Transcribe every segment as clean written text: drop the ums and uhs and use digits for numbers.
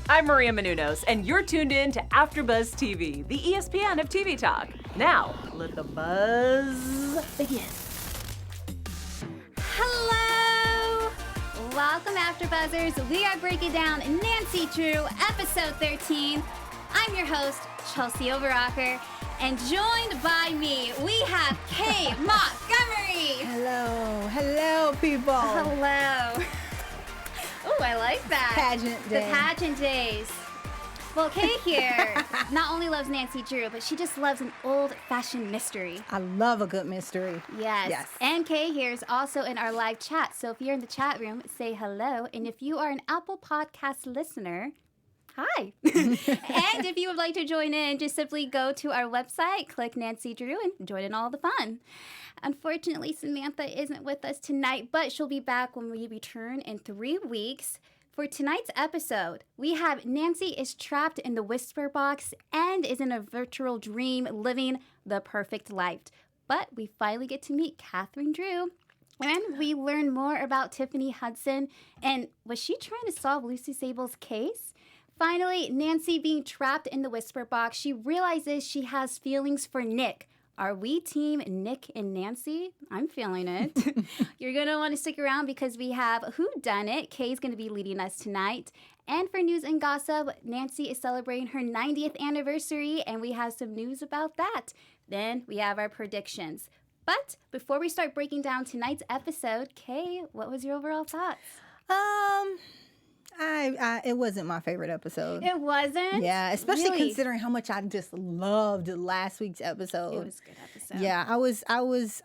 I'm Maria Menounos, and you're tuned in to AfterBuzz TV, the ESPN of TV talk. Now, let the buzz begin. Hello! Welcome, AfterBuzzers. We are breaking down Nancy Drew, episode 13. I'm your host, Chelsie Overocker, and joined by me, we have Kay Montgomery. Hello, people. Hello. Oh, I like that. Pageant day. The pageant days. Well, Kay here not only loves Nancy Drew, but she just loves an old-fashioned mystery. I love a good mystery. Yes. And Kay here is also in our live chat. So if you're in the chat room, say hello. And if you are an Apple Podcast listener, hi. And if you would like to join in, just simply go to our website, click Nancy Drew, and join in all the fun. Unfortunately, Samantha isn't with us tonight, but she'll be back when we return in 3 weeks. For tonight's episode, we have Nancy is trapped in the whisper box and is in a virtual dream living the perfect life. But we finally get to meet Katherine Drew, and we learn more about Tiffany Hudson. And was she trying to solve Lucy Sable's case? Finally, Nancy being trapped in the whisper box, she realizes she has feelings for Nick. Are we team Nick and Nancy? I'm feeling it. You're going to want to stick around because we have Whodunit. Kay's going to be leading us tonight. And for news and gossip, Nancy is celebrating her 90th anniversary, and we have some news about that. Then we have our predictions. But before we start breaking down tonight's episode, Kay, what was your overall thoughts? It wasn't my favorite episode. It wasn't? Yeah, especially Really? considering how much I just loved last week's episode. It was a good episode. Yeah,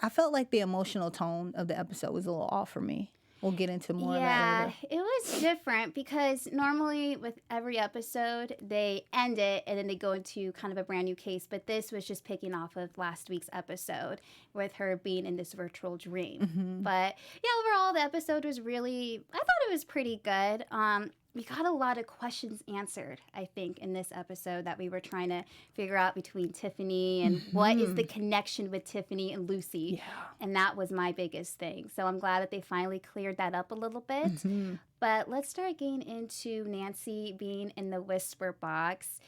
I felt like the emotional tone of the episode was a little off for me. We'll get into more of that later. It was different because normally with every episode, they end it and then they go into kind of a brand new case. But this was just picking off of last week's episode with her being in this virtual dream. Mm-hmm. But yeah, overall, the episode was I thought it was pretty good. We got a lot of questions answered, I think, in this episode that we were trying to figure out between Tiffany and what is the connection with Tiffany and Lucy. Yeah. And that was my biggest thing. So I'm glad that they finally cleared that up a little bit. But let's start getting into Nancy being in the whisper box.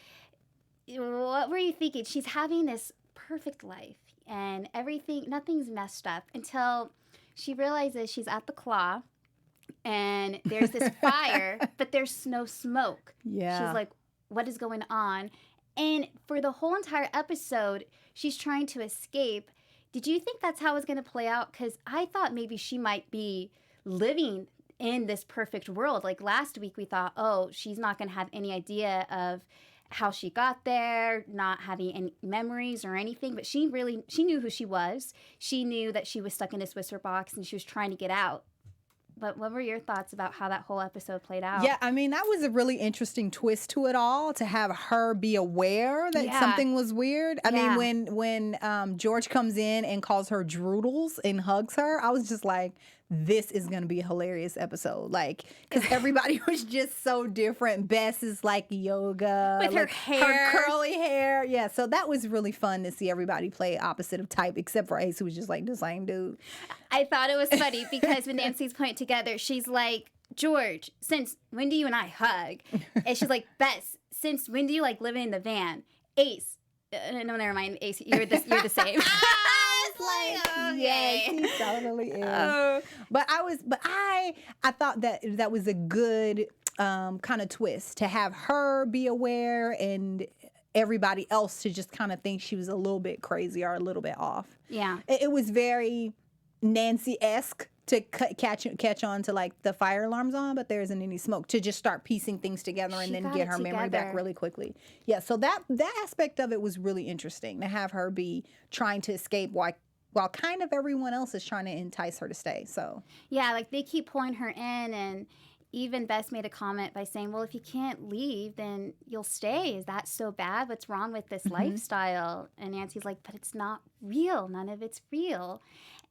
What were you thinking? She's having this perfect life and nothing's messed up until she realizes she's at the claw. And there's this fire, but there's no smoke. Yeah. She's like, what is going on? And for the whole entire episode, she's trying to escape. Did you think that's how it was going to play out? Because I thought maybe she might be living in this perfect world. Like last week, we thought, oh, she's not going to have any idea of how she got there, not having any memories or anything. But she knew who she was. She knew that she was stuck in this whisper box and she was trying to get out. But what were your thoughts about how that whole episode played out? Yeah, I mean, that was a really interesting twist to it all, to have her be aware that something was weird. I mean, when George comes in and calls her droodles and hugs her, I was just like, this is going to be a hilarious episode. Like, because everybody was just so different. Bess is like yoga. With her hair. Her curly hair. Yeah, so that was really fun to see everybody play opposite of type, except for Ace, who was just like the same dude. I thought it was funny because when Nancy's putting it together, she's like, George, since when do you and I hug? And she's like, Bess, since when do you like living in the van? Ace. No, never mind. Ace, you're the same. Like, yes, he totally is. But I thought that was a good kind of twist, to have her be aware and everybody else to just kind of think she was a little bit crazy or a little bit off. Yeah. It was very Nancy-esque to catch on to like the fire alarm's on, but there isn't any smoke, to just start piecing things together and then get her memory back really quickly. Yeah, so that aspect of it was really interesting, to have her be trying to escape while kind of everyone else is trying to entice her to stay. So yeah, like they keep pulling her in, and even Bess made a comment by saying, well, if you can't leave, then you'll stay. Is that so bad? What's wrong with this lifestyle? And Nancy's like, but it's not real. None of it's real.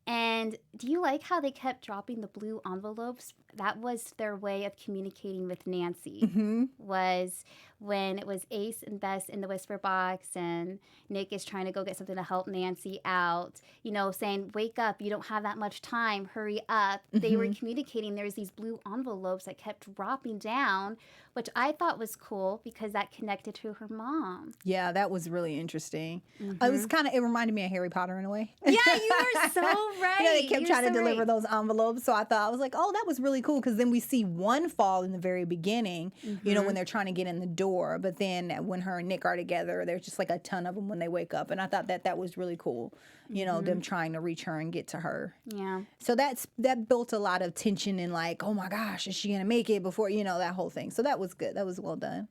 And do you like how they kept dropping the blue envelopes? That was their way of communicating with Nancy. Was when it was Ace and Bess in the whisper box and Nick is trying to go get something to help Nancy out, you know, saying, wake up, you don't have that much time, hurry up. They were communicating. There was these blue envelopes that kept dropping down, which I thought was cool because that connected to her mom. Yeah, that was really interesting. It was it reminded me of Harry Potter in a way. Yeah, you are so right. You know, they kept trying to deliver those envelopes. So I was like, oh, that was really cool. Because then we see one fall in the very beginning, you know, when they're trying to get in the door. But then when her and Nick are together, there's just like a ton of them when they wake up. And I thought that was really cool, you know, them trying to reach her and get to her. Yeah. So that built a lot of tension and like, oh my gosh, is she going to make it before, you know, that whole thing. So that was good. That was well done.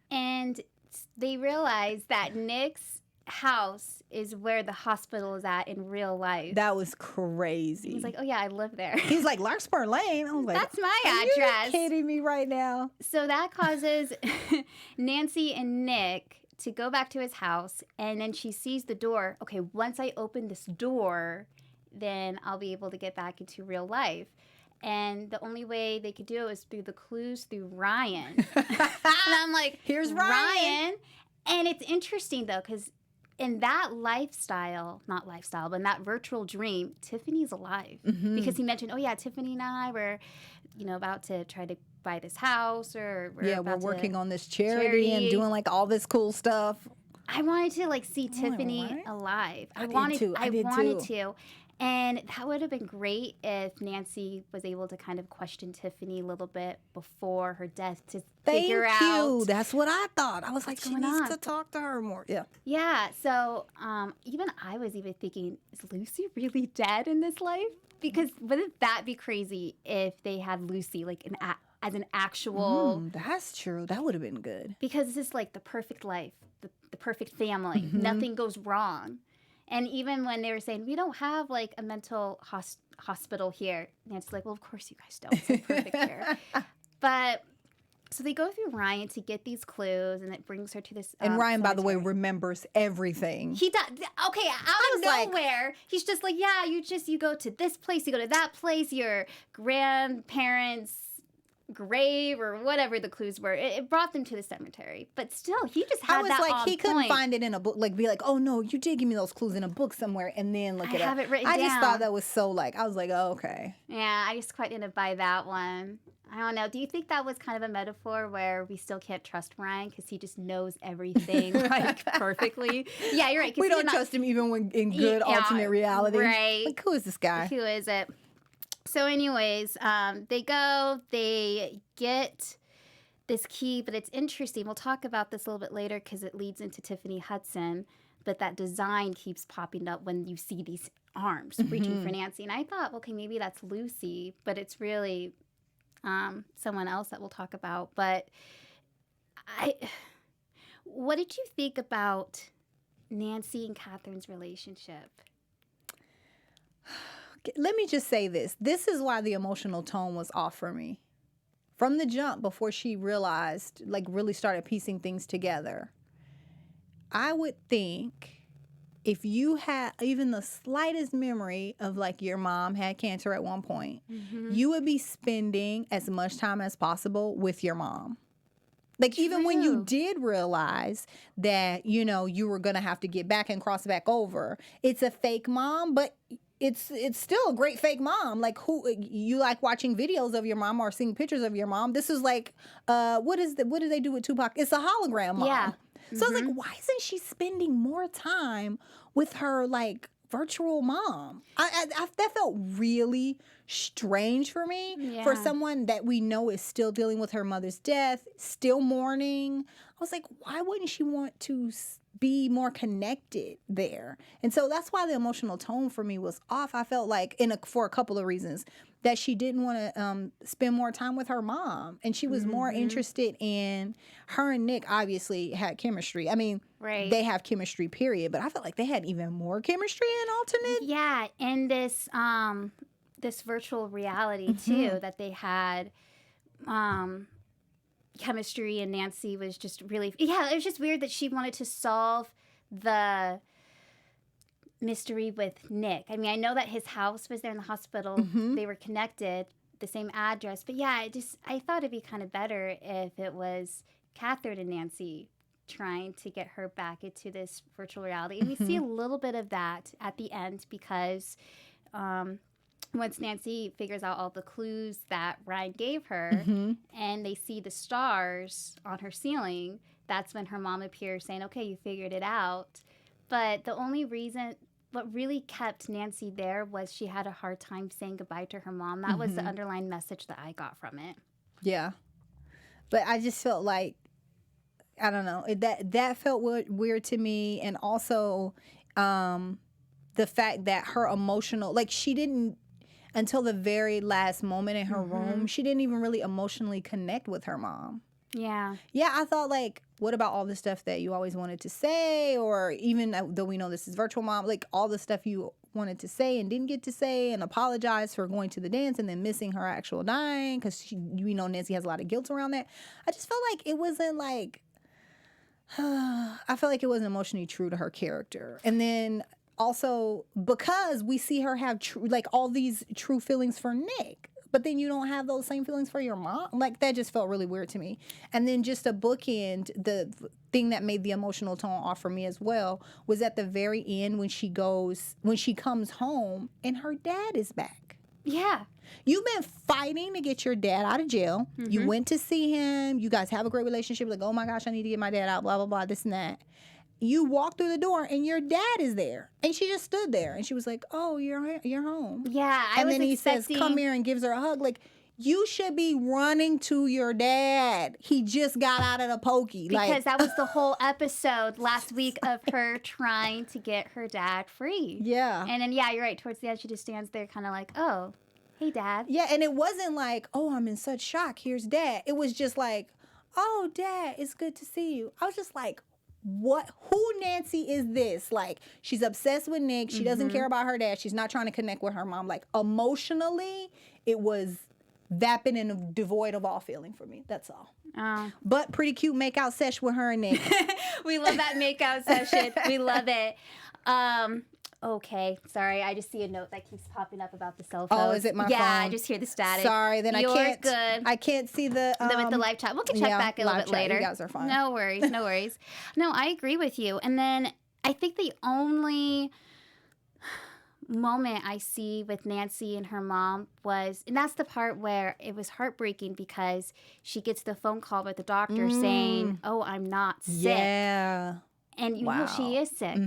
And they realized that Nick's house is where the hospital is at in real life. That was crazy. He's like, oh yeah, I live there. He's like, Larkspur Lane. I was like, that's my address. address. Are you kidding me right now? So that causes Nancy and Nick to go back to his house, and then she sees the door. Okay, once I open this door, then I'll be able to get back into real life. And the only way they could do it was through the clues through Ryan. And I'm like, here's Ryan. And it's interesting though, because in that but in that virtual dream, Tiffany's alive. Because he mentioned, oh yeah, Tiffany and I were, you know, about to try to buy this house, or we're working on this charity and doing like all this cool stuff. I wanted to like see Tiffany alive. I wanted to. And that would have been great if Nancy was able to kind of question Tiffany a little bit before her death to figure out. Thank you. That's what I thought. I was like, she needs to talk to her more. Yeah. Yeah. So I was even thinking, is Lucy really dead in this life? Because wouldn't that be crazy if they had Lucy like as an actual... that's true. That would have been good. Because this is like the perfect life, the perfect family. Nothing goes wrong. And even when they were saying, we don't have like a mental hospital here, Nancy's like, well, of course you guys don't. It's perfect here. But so they go through Ryan to get these clues, and it brings her to this. And Ryan, by the way, remembers everything. He does. Okay, out of nowhere, he's just like, yeah, you go to this place, you go to that place, your grandparents' grave or whatever the clues were. It brought them to the cemetery, but still, he just had that. I was like, he couldn't find it in a book. Like, be like, oh no, you did give me those clues in a book somewhere, and then look it up. I have it written down. I just thought that was so like, I was like, oh, okay. Yeah, I just quite didn't buy that one. I don't know. Do you think that was kind of a metaphor where we still can't trust Ryan because he just knows everything like perfectly? Yeah, you're right. We don't trust him even when in good alternate reality. Right. Like, who is this guy? Who is it? So anyways, they get this key, but it's interesting. We'll talk about this a little bit later because it leads into Tiffany Hudson, but that design keeps popping up when you see these arms reaching for Nancy. And I thought, okay, maybe that's Lucy, but it's really someone else that we'll talk about. But what did you think about Nancy and Katherine's relationship? Let me just say this. This is why the emotional tone was off for me. From the jump, before she realized, like really started piecing things together, I would think if you had even the slightest memory of like your mom had cancer at one point, you would be spending as much time as possible with your mom. Like, even when you did realize that, you know, you were going to have to get back and cross back over, it's a fake mom, but it's still a great fake mom. Like, who you like watching videos of your mom or seeing pictures of your mom. This is like, what do they do with Tupac? It's a hologram mom. Yeah. So it's like, why isn't she spending more time with her, like, virtual mom? That felt really strange for me. For someone that we know is still dealing with her mother's death, still mourning. I was like, why wouldn't she want to be more connected there? And so that's why the emotional tone for me was off. I felt like, for a couple of reasons, that she didn't want to spend more time with her mom. And she was more interested in her and Nick obviously had chemistry. I mean, they have chemistry, period. But I felt like they had even more chemistry in alternate. Yeah, and this virtual reality, too, that they had chemistry, and Nancy was just really... Yeah, it was just weird that she wanted to solve the mystery with Nick. I mean, I know that his house was there in the hospital. They were connected, the same address. But yeah, I thought it'd be kind of better if it was Katherine and Nancy trying to get her back into this virtual reality. And we see a little bit of that at the end because once Nancy figures out all the clues that Ryan gave her and they see the stars on her ceiling, that's when her mom appears saying, okay, you figured it out. But the only reason, what really kept Nancy there was she had a hard time saying goodbye to her mom. That was the underlying message that I got from it. Yeah. But I just felt like, I don't know, that felt weird to me. And also the fact that her emotional, like she didn't, until the very last moment in her room, she didn't even really emotionally connect with her mom. Yeah. Yeah, I thought, like, what about all the stuff that you always wanted to say? Or even though we know this is virtual mom, like all the stuff you wanted to say and didn't get to say and apologize for going to the dance and then missing her actual dying because, Nancy has a lot of guilt around that. I just felt like it wasn't like, I felt like it wasn't emotionally true to her character. And then also because we see her have all these true feelings for Nick. But then you don't have those same feelings for your mom. Like, that just felt really weird to me. And then just a bookend, the thing that made the emotional tone off for me as well was at the very end when she comes home and her dad is back. Yeah. You've been fighting to get your dad out of jail. You went to see him. You guys have a great relationship. Like, oh my gosh, I need to get my dad out, blah, blah, blah, this and that. You walk through the door and your dad is there. And she just stood there and she was like, oh, you're home. Yeah, and then he says, come here, and gives her a hug. Like, you should be running to your dad. He just got out of the pokey. Because that was the whole episode last week of her trying to get her dad free. Yeah. And then, yeah, you're right. Towards the end, she just stands there kind of like, oh, hey, Dad. Yeah, and it wasn't like, oh, I'm in such shock. Here's Dad. It was just like, oh, Dad, it's good to see you. I was just like, who Nancy is this? Like, she's obsessed with Nick. She doesn't care about her dad. She's not trying to connect with her mom. Like, emotionally, it was vapid and devoid of all feeling for me. That's all. Oh. But pretty cute makeout sesh with her and Nick. We love that makeout session. We love it. Okay, sorry. I just see a note that keeps popping up about the cell phone. Oh, is it my phone? Yeah, I just hear the static. Sorry, then You're I can't. Good. I can't see the with the live chat. We can check back a little bit later. You guys are fine. No worries, no worries. No, I agree with you. And then I think the only moment I see with Nancy and her mom was, and that's the part where it was heartbreaking because she gets the phone call with the doctor saying, "Oh, I'm not sick." Yeah. And you know she is sick.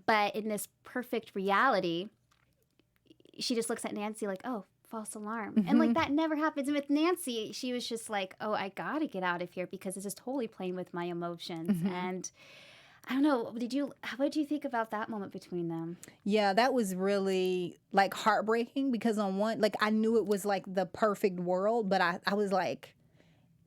But in this perfect reality, she just looks at Nancy like, oh, false alarm. And like that never happens. And with Nancy, she was just like, oh, I got to get out of here because this is totally playing with my emotions. And I don't know, what did you think about that moment between them? Yeah, that was really like heartbreaking because on one, like I knew it was like the perfect world, but I was like,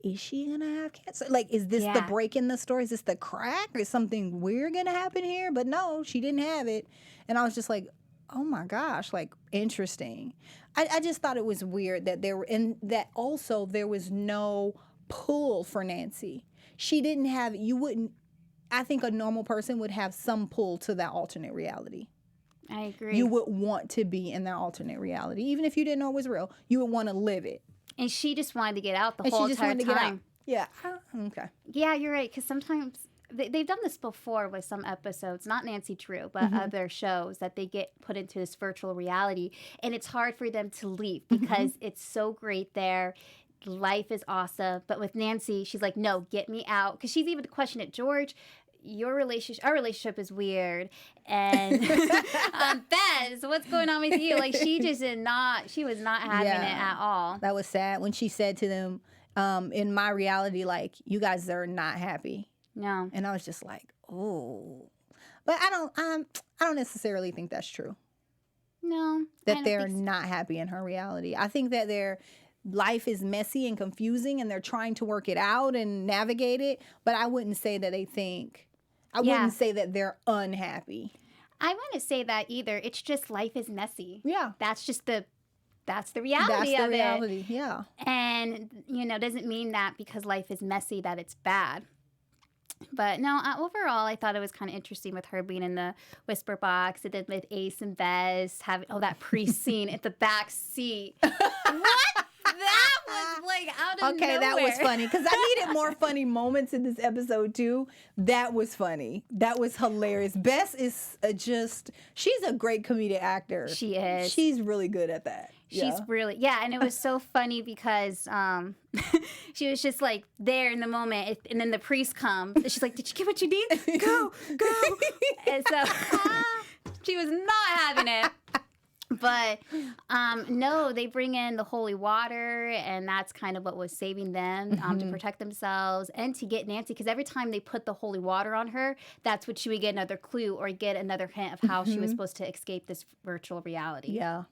is she going to have cancer? Like, is this the break in the story? Is this the crack? Is something weird going to happen here? But no, she didn't have it. And I was just like, oh my gosh, like, interesting. I just thought it was weird that that also there was no pull for Nancy. She didn't have, I think a normal person would have some pull to that alternate reality. I agree. You would want to be in that alternate reality. Even if you didn't know it was real, you would want to live it. And she just wanted to get out the whole entire time. Yeah. Okay. Yeah, you're right. Because sometimes they've done this before with some episodes, not Nancy Drew, but other shows that they get put into this virtual reality. And it's hard for them to leave because it's so great there. Life is awesome. But with Nancy, she's like, no, get me out. Because she's even questioned it. George, our relationship is weird. And Bez, what's going on with you? Like, she was not having it at all. That was sad when she said to them, in my reality, like, you guys are not happy. No. And I was just like, oh. But I don't necessarily think that's true. No. That they're not happy in her reality. I think that their life is messy and confusing and they're trying to work it out and navigate it. But I wouldn't say that I wouldn't say that they're unhappy. I wouldn't say that either. It's just life is messy. Yeah. That's the reality That's the of reality, it. Yeah. And, doesn't mean that because life is messy that it's bad. But no, overall, I thought it was kind of interesting with her being in the whisper box, and then with Ace and Bez having that priest scene at the back seat. What? That was like out of nowhere. Okay, that was funny because I needed more funny moments in this episode too. That was funny. That was hilarious. Bess is she's a great comedic actor. She is. She's really good at that. She's really, and it was so funny because she was just like there in the moment, and then the priest comes, and she's like, "Did you get what you need? Go, go!" And so she was not having it. But no, they bring in the holy water, and that's kind of what was saving them to protect themselves and to get Nancy. Because every time they put the holy water on her, that's what she would get another clue or get another hint of how she was supposed to escape this virtual reality. Yeah.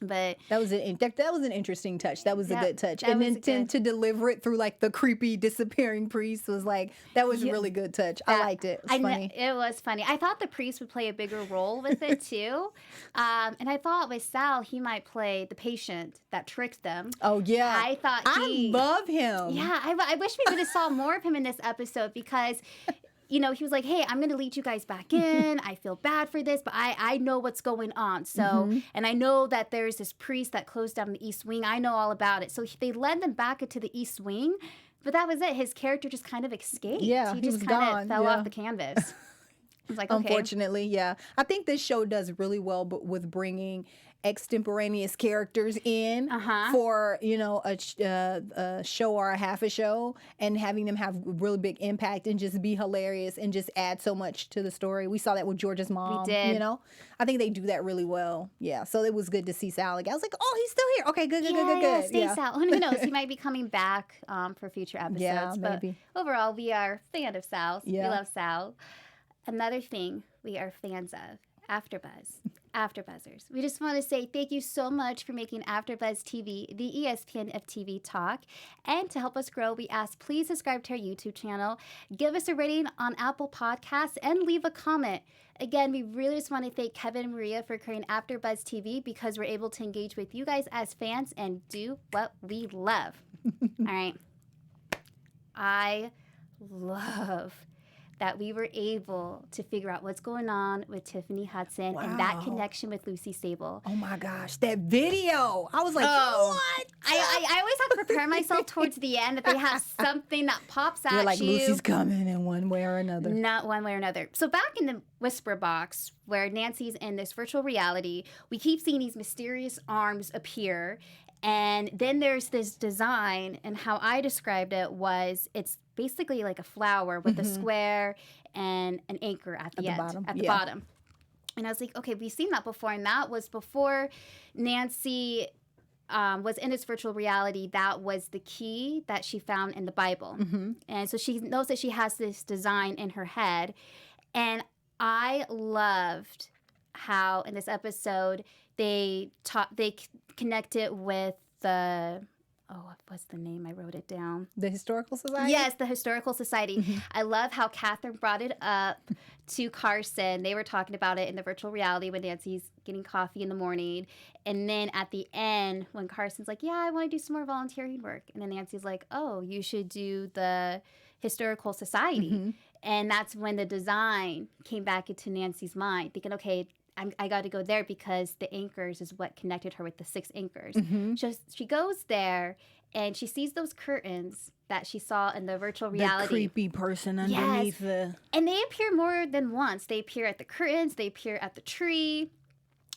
But that was an interesting touch. That was a good touch. And then to deliver it through like the creepy disappearing priest was like, that was a really good touch. I liked it. It was funny. It was funny. I thought the priest would play a bigger role with it too. And I thought with Sal, he might play the patient that tricked them. Oh, yeah. I thought I love him. Yeah, I wish we would have saw more of him in this episode because... he was like, hey, I'm going to lead you guys back in. I feel bad for this, but I know what's going on. So, and I know that there's this priest that closed down the East Wing. I know all about it. So they led them back into the East Wing, but that was it. His character just kind of escaped. Yeah, he just kind of fell off the canvas. I was like, okay. Unfortunately, yeah. I think this show does really well with bringing extemporaneous characters in for a show or a half a show, and having them have really big impact and just be hilarious and just add so much to the story. We saw that with George's mom. We did. I think they do that really well. Yeah, so it was good to see Sal again. I was like, oh, he's still here. Okay, good. Stay Sal. Who knows? He might be coming back for future episodes. Yeah, maybe. But overall, we are a fan of Sal. Yeah. We love Sal. Another thing we are fans of, AfterBuzz. AfterBuzzers. We just want to say thank you so much for making AfterBuzz TV the ESPN of TV talk. And to help us grow, we ask please subscribe to our YouTube channel, give us a rating on Apple Podcasts, and leave a comment. Again, we really just want to thank Keven and Maria for creating AfterBuzz TV because we're able to engage with you guys as fans and do what we love. All right. I love that we were able to figure out what's going on with Tiffany Hudson and that connection with Lucy Sable. Oh my gosh, that video. I was like, what? I always have to prepare myself towards the end that they have something that pops at you. You're like, Lucy's coming in one way or another. Not one way or another. So back in the whisper box where Nancy's in this virtual reality, we keep seeing these mysterious arms appear. And then there's this design, and how I described it was it's basically like a flower with a square and an anchor at the end, at the bottom. And I was like, okay, we've seen that before, and that was before Nancy was in this virtual reality. That was the key that she found in the Bible. And so she knows that she has this design in her head. And I loved how in this episode they connected with the what's the name? I wrote it down. The Historical Society? Yes, the Historical Society. I love how Katherine brought it up to Carson. They were talking about it in the virtual reality when Nancy's getting coffee in the morning. And then at the end, when Carson's like, yeah, I want to do some more volunteering work. And then Nancy's like, oh, you should do the Historical Society. And that's when the design came back into Nancy's mind, thinking, okay, I got to go there because the anchors is what connected her with the 6 anchors. She goes there and she sees those curtains that she saw in the virtual reality. The creepy person underneath the... And they appear more than once. They appear at the curtains. They appear at the tree.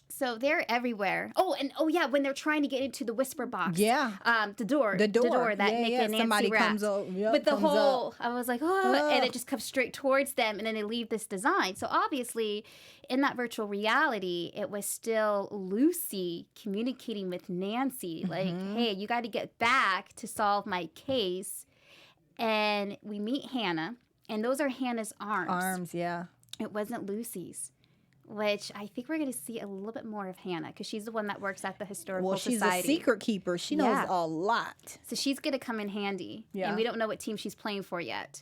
So they're everywhere. When they're trying to get into the whisper box. The door that Nick and Nancy Somebody wrapped. comes up. But the whole, I was like, and it just comes straight towards them, and then they leave this design. So obviously, in that virtual reality, it was still Lucy communicating with Nancy, like, hey, you got to get back to solve my case. And we meet Hannah, and those are Hannah's arms. Arms, yeah. It wasn't Lucy's. Which I think we're going to see a little bit more of Hannah because she's the one that works at the Historical Society. Well, she's a secret keeper. She knows a lot. So she's going to come in handy. Yeah. And we don't know what team she's playing for yet.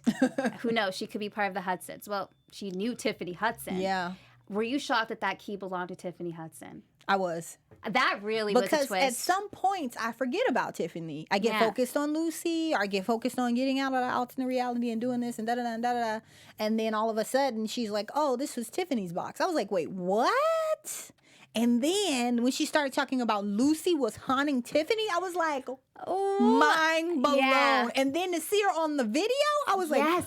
Who knows? She could be part of the Hudsons. Well, she knew Tiffany Hudson. Yeah. Were you shocked that that key belonged to Tiffany Hudson? I was. That really was a twist. Because at some points, I forget about Tiffany. I get focused on Lucy, or I get focused on getting out of the alternate reality and doing this and da-da-da and da-da-da. And then all of a sudden, she's like, oh, this was Tiffany's box. I was like, wait, what? And then when she started talking about Lucy was haunting Tiffany, I was like, oh, mind blown. Yeah. And then to see her on the video, I was like, yes.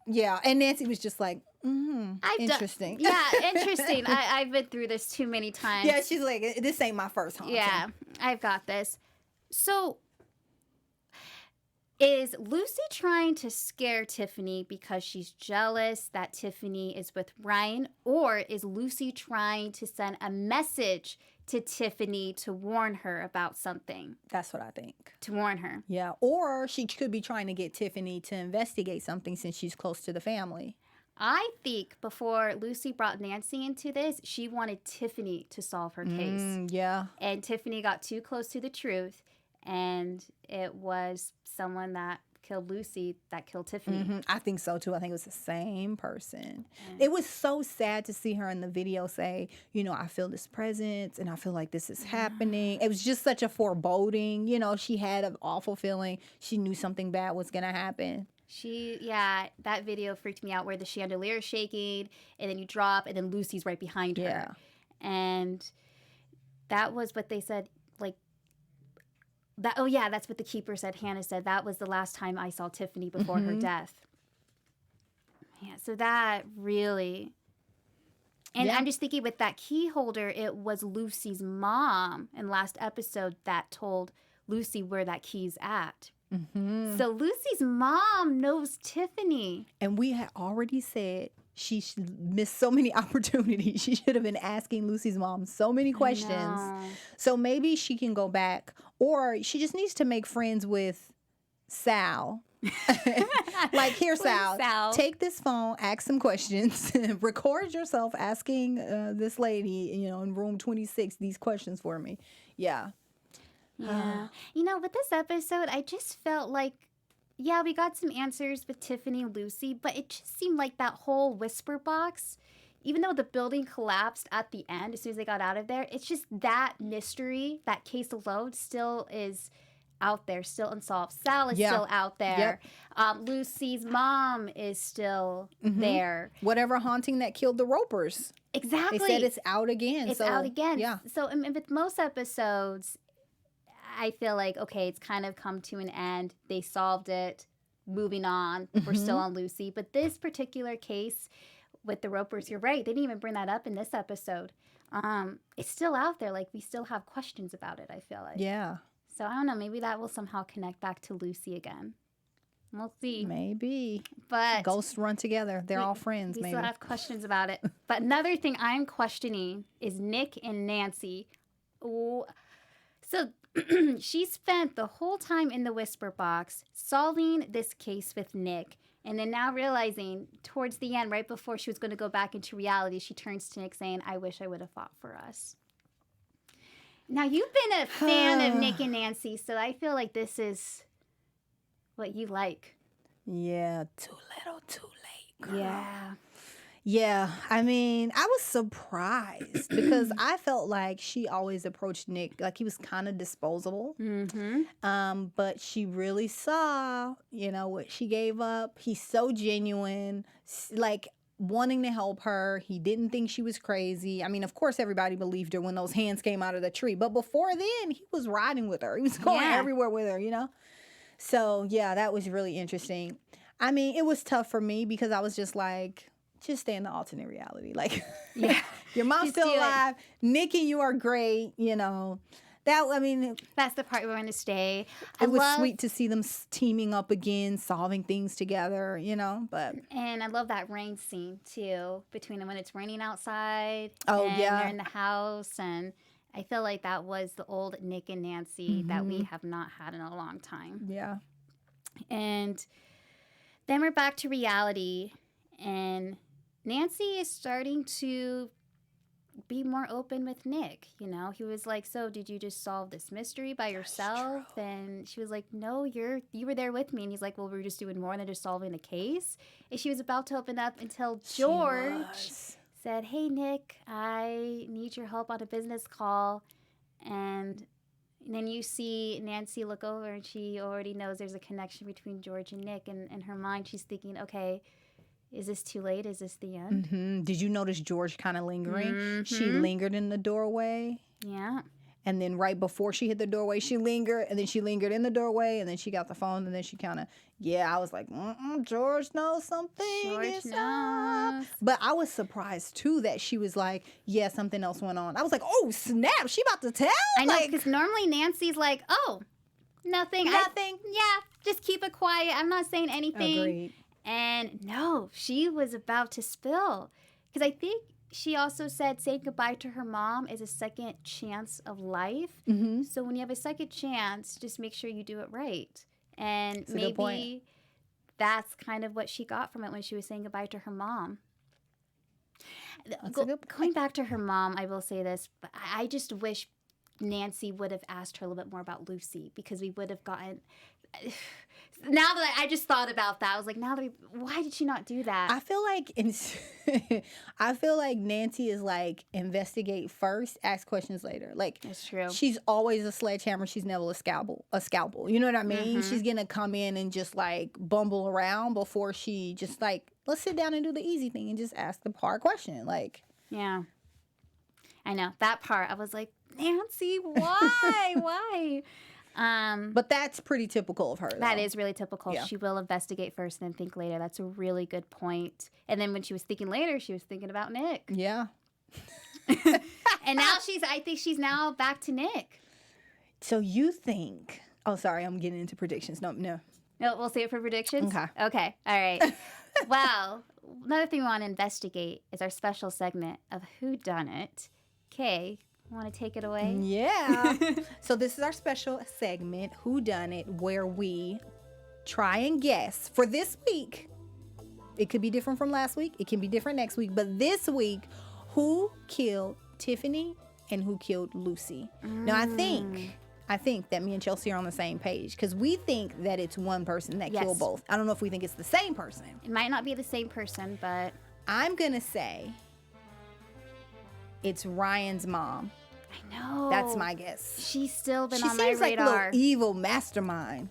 Yeah. And Nancy was just like, interesting. Interesting. I've been through this too many times. Yeah, she's like, this ain't my first haunting. Yeah, I've got this. So, is Lucy trying to scare Tiffany because she's jealous that Tiffany is with Ryan? Or is Lucy trying to send a message to Tiffany to warn her about something? That's what I think. To warn her. Yeah, or she could be trying to get Tiffany to investigate something since she's close to the family. I think before Lucy brought Nancy into this, she wanted Tiffany to solve her case. Yeah. And Tiffany got too close to the truth, and it was someone that killed Lucy that killed Tiffany. I think so, too. I think it was the same person. It was so sad to see her in the video say, you know, I feel this presence, and I feel like this is happening. It was just such a foreboding. You know, she had an awful feeling. She knew something bad was going to happen. That video freaked me out where the chandelier is shaking and then you drop and then Lucy's right behind her. And that was what they said, like, that. Oh, yeah, that's what the keeper said. Hannah said, that was the last time I saw Tiffany before her death. Yeah, so that really... And I'm just thinking with that key holder, it was Lucy's mom in last episode that told Lucy where that key's at. So Lucy's mom knows Tiffany. And we had already said she missed so many opportunities. She should have been asking Lucy's mom so many questions. So maybe she can go back, or she just needs to make friends with Sal. Like, here, Sal, take this phone, ask some questions, record yourself asking this lady, you know, in room 26 these questions for me. Yeah. Yeah. You know, with this episode, I just felt like, yeah, we got some answers with Tiffany and Lucy, but it just seemed like that whole whisper box, even though the building collapsed at the end as soon as they got out of there, it's just that mystery, that case alone still is out there, still unsolved. Sal is still out there. Lucy's mom is still there. Whatever haunting that killed the Ropers. Exactly. They said it's out again. It's out again. Yeah. So and with most episodes, I feel like, okay, it's kind of come to an end. They solved it. Moving on. We're still on Lucy. But this particular case with the Ropers, you're right. They didn't even bring that up in this episode. It's still out there. Like, we still have questions about it, I feel like. Yeah. So, I don't know. Maybe that will somehow connect back to Lucy again. We'll see. Maybe. But ghosts run together. They're all friends, we maybe. Still have questions about it. But another thing I'm questioning is Nick and Nancy. Ooh. So she spent the whole time in the whisper box solving this case with Nick. And then now realizing towards the end, right before she was going to go back into reality, she turns to Nick saying, I wish I would have fought for us. Now, you've been a fan of Nick and Nancy, so I feel like this is what you like. Yeah, too little, too late, girl. Yeah. Yeah, I mean, I was surprised because I felt like she always approached Nick like he was kind of disposable. But she really saw, you know, what she gave up. He's so genuine, like wanting to help her. He didn't think she was crazy. I mean, of course, everybody believed her when those hands came out of the tree. But before then, he was riding with her. He was going everywhere with her, you know? So, yeah, that was really interesting. I mean, it was tough for me because I was just like, just stay in the alternate reality. Like, your mom's still alive. Nick and you are great, you know. That's the part we want to stay. It was sweet to see them teaming up again, solving things together, you know. And I love that rain scene, too, between them when it's raining outside. Oh, and yeah. they're in the house. And I feel like that was the old Nick and Nancy that we have not had in a long time. Yeah. And then we're back to reality. And Nancy is starting to be more open with Nick. You know, he was like, so did you just solve this mystery by yourself? And she was like, no, you were there with me. And he's like, well, we're just doing more than just solving the case. And she was about to open up until George said, "Hey, Nick, I need your help on a business call." And then you see Nancy look over, and she already knows there's a connection between George and Nick. And in her mind, she's thinking, okay, is this too late? Is this the end? Mm-hmm. Did you notice George kind of lingering? Mm-hmm. She lingered in the doorway. Yeah. And then right before she hit the doorway, she lingered. And then she lingered in the doorway. And then she got the phone. And then she kind of, I was like, George knows something. George knows. But I was surprised, too, that she was like, something else went on. I was like, oh, snap. She about to tell? I know, because normally Nancy's like, oh, nothing. Just keep it quiet. I'm not saying anything. Agreed. And no, she was about to spill. Because I think she also said saying goodbye to her mom is a second chance of life. Mm-hmm. So when you have a second chance, just make sure you do it right. And maybe that's kind of what she got from it when she was saying goodbye to her mom. Going back to her mom, I will say this, but I just wish Nancy would have asked her a little bit more about Lucy, because we would have gotten... Now that I just thought about that, I was like, why did she not do that? I feel like Nancy is like, investigate first, ask questions later. Like, that's true. She's always a sledgehammer. She's never a scalpel. You know what I mean? Mm-hmm. She's gonna come in and just like bumble around before she just like, let's sit down and do the easy thing and just ask the hard question. Like, yeah, I know that part. I was like, Nancy, why? Why? But that's pretty typical of her, though. That is really typical. Yeah. She will investigate first and then think later. That's a really good point. And then when she was thinking later, she was thinking about Nick. Yeah. And now I think she's now back to Nick. So you think, sorry, I'm getting into predictions. No, we'll save it for predictions? Okay. All right. Well, another thing we want to investigate is our special segment of Whodunit. Kay, want to take it away? Yeah. So this is our special segment, Whodunit, where we try and guess for this week. It could be different from last week. It can be different next week. But this week, who killed Tiffany and who killed Lucy? Now, I think that me and Chelsie are on the same page, because we think that it's one person that killed both. I don't know if we think it's the same person. It might not be the same person, but... I'm going to say it's Ryan's mom. I know. That's my guess. She's still been on my radar. She seems like a little evil mastermind.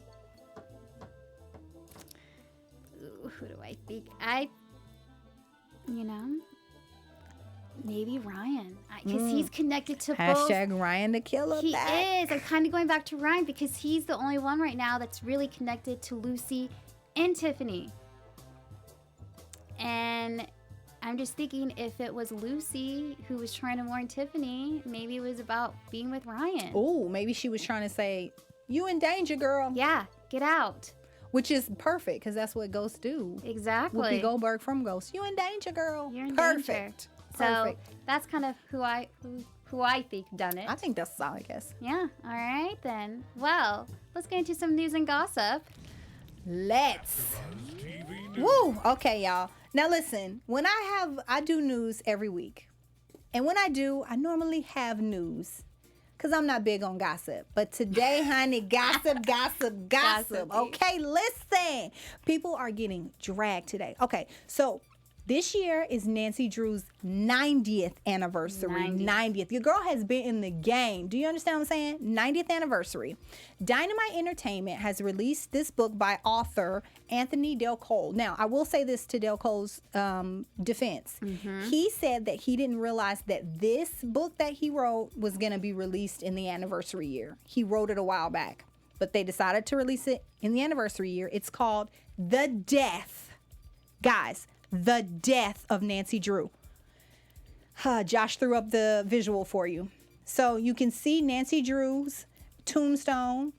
Ooh, who do I think? Maybe Ryan. Because he's connected to both. Ryan the killer. He is. I'm kind of going back to Ryan because he's the only one right now that's really connected to Lucy and Tiffany. And I'm just thinking, if it was Lucy who was trying to warn Tiffany, maybe it was about being with Ryan. Oh, maybe she was trying to say, you in danger, girl. Yeah, get out. Which is perfect, because that's what ghosts do. Exactly. Whoopi Goldberg from Ghost. You in danger, girl. You're in perfect. danger. So that's kind of who I think done it. I think that's solid guess. Yeah. All right, then. Well, let's get into some news and gossip. Let's. Woo. Okay, y'all. Now listen, when I do news every week. And when I do, I normally have news, because I'm not big on gossip. But today, honey, gossip. Okay, listen. People are getting dragged today. Okay, so this year is Nancy Drew's 90th anniversary. 90th. Your girl has been in the game. Do you understand what I'm saying? 90th anniversary. Dynamite Entertainment has released this book by author Anthony Del Cole. Now, I will say this to Del Cole's defense. Mm-hmm. He said that he didn't realize that this book that he wrote was going to be released in the anniversary year. He wrote it a while back, but they decided to release it in the anniversary year. It's called The Death. Guys, The Death of Nancy Drew. Josh threw up the visual for you. So you can see Nancy Drew's tombstone,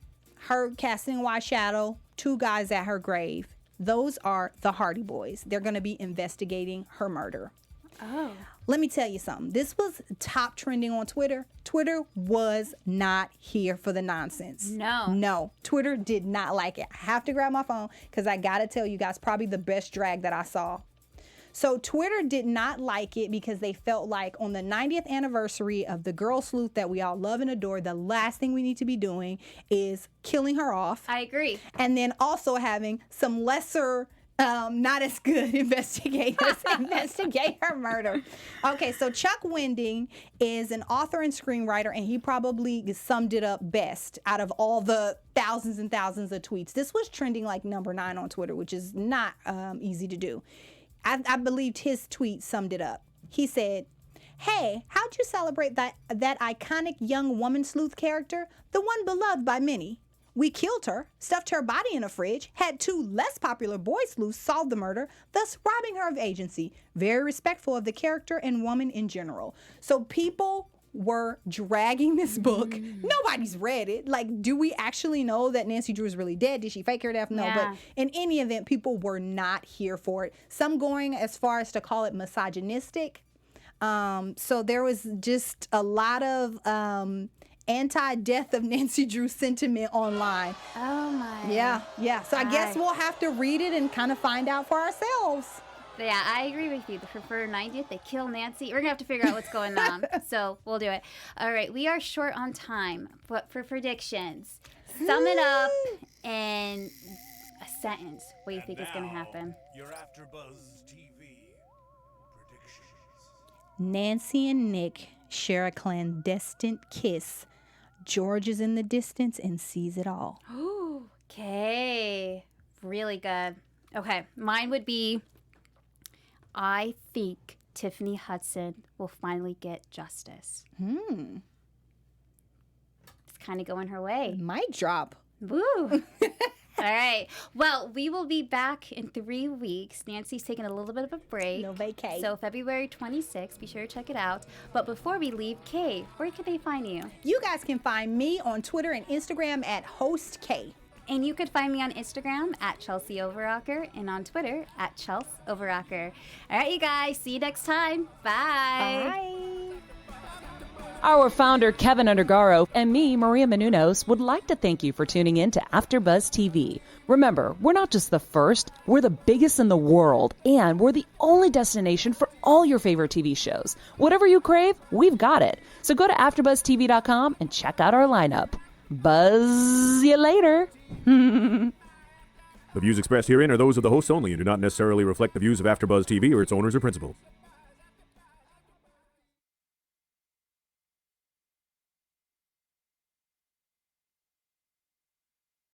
her casting a white shadow, two guys at her grave. Those are the Hardy Boys. They're going to be investigating her murder. Oh. Let me tell you something. This was top trending on Twitter. Twitter was not here for the nonsense. No. Twitter did not like it. I have to grab my phone because I got to tell you guys, probably the best drag that I saw. So Twitter did not like it because they felt like on the 90th anniversary of the girl sleuth that we all love and adore, the last thing we need to be doing is killing her off. I agree. And then also having some lesser Not as good investigators investigate her murder. Okay, so Chuck Winding is an author and screenwriter, and he probably summed it up best out of all the thousands and thousands of tweets. This was trending like number 9 on Twitter, which is not easy to do. I believed his tweet summed it up. He said, "Hey, how'd you celebrate that iconic young woman sleuth character, the one beloved by many? We killed her, stuffed her body in a fridge, had 2 less popular boy sleuths solve the murder, thus robbing her of agency. Very respectful of the character and woman in general." So people were dragging this book. Nobody's read it. Like, do we actually know that Nancy Drew is really dead? Did she fake her death? No. Yeah. But in any event, people were not here for it. Some going as far as to call it misogynistic. So there was just a lot of anti-death of Nancy Drew sentiment online. Oh my. Yeah. So I guess we'll have to read it and kind of find out for ourselves. Yeah, I agree with you. For 90th, they kill Nancy. We're going to have to figure out what's going on. So we'll do it. All right, we are short on time. But for predictions, sum it up in a sentence. What do you think is going to happen? Your AfterBuzz TV predictions. Nancy and Nick share a clandestine kiss. George is in the distance and sees it all. Okay. Really good. Okay. Mine would be, I think Tiffany Hudson will finally get justice. It's kind of going her way. Might drop. Woo. All right. Well, we will be back in 3 weeks. Nancy's taking a little bit of a break. No vacay. So February 26th, be sure to check it out. But before we leave, Kay, where can they find you? You guys can find me on Twitter and Instagram at HostK. And you could find me on Instagram at Chelsie Overocker and on Twitter at Chels Overocker. All right, you guys. See you next time. Bye. Bye. Our founder, Keven Undergaro, and me, Maria Menounos, would like to thank you for tuning in to AfterBuzz TV. Remember, we're not just the first, we're the biggest in the world, and we're the only destination for all your favorite TV shows. Whatever you crave, we've got it. So go to AfterBuzzTV.com and check out our lineup. Buzz you later. The views expressed herein are those of the hosts only and do not necessarily reflect the views of AfterBuzz TV or its owners or principals.